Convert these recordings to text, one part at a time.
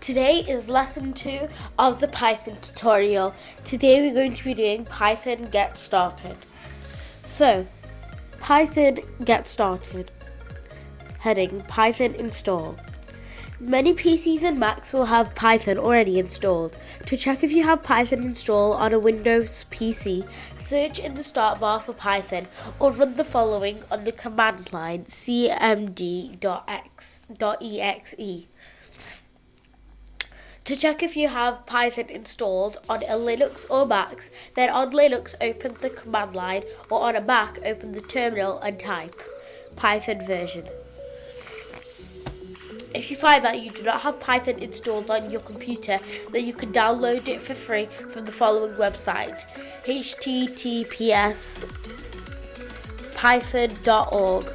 Today is lesson 2 of the Python tutorial. Today we're going to be doing Python Get Started. So, Python Get Started. Heading Python Install. Many PCs and Macs will have Python already installed. To check if you have Python installed on a Windows PC, search in the start bar for Python or run the following on the command line cmd.exe. To check if you have Python installed on a Linux or Mac, then on Linux open the command line, or on a Mac open the terminal and type Python version. If you find that you do not have Python installed on your computer, then you can download it for free from the following website: https://python.org.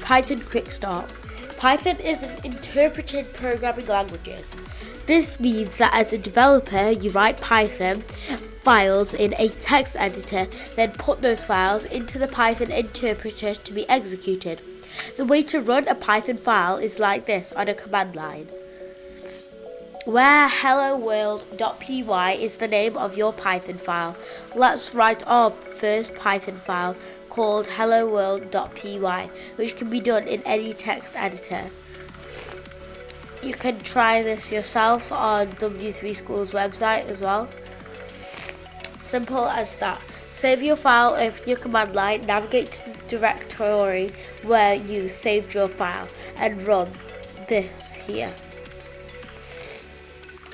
Python Quick Start. Python is an interpreted programming language. This means that as a developer, you write Python files in a text editor, then put those files into the Python interpreter to be executed. The way to run a Python file is like this on a command line, where helloworld.py is the name of your Python file. Let's write our first Python file called helloworld.py, which can be done in any text editor. You can try this yourself on W3 School's website as well. Simple as that. Save your file, open your command line, navigate to the directory where you saved your file, and run this here.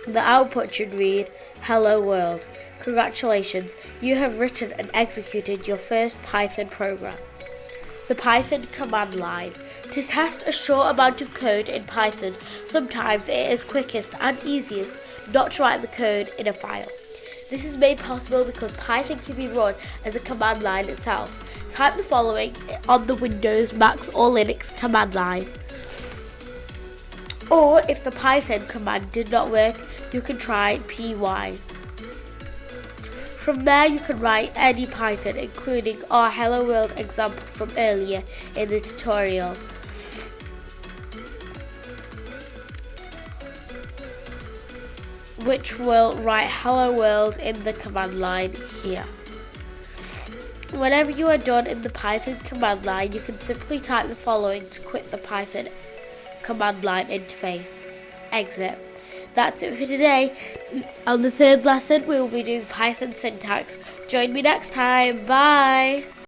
The output should read, "Hello world. Congratulations, you have written and executed your first Python program." The Python command line. To test a short amount of code in Python, sometimes it is quickest and easiest not to write the code in a file. This is made possible because Python can be run as a command line itself. Type the following on the Windows, Mac or Linux command line. Or if the Python command did not work, you can try py. From there you can write any Python, including our Hello World example from earlier in the tutorial. Which will write Hello World in the command line here. Whenever you are done in the Python command line, you can simply type the following to quit the Python command line interface. Exit. That's it for today. On the third lesson, we will be doing Python syntax. Join me next time. Bye!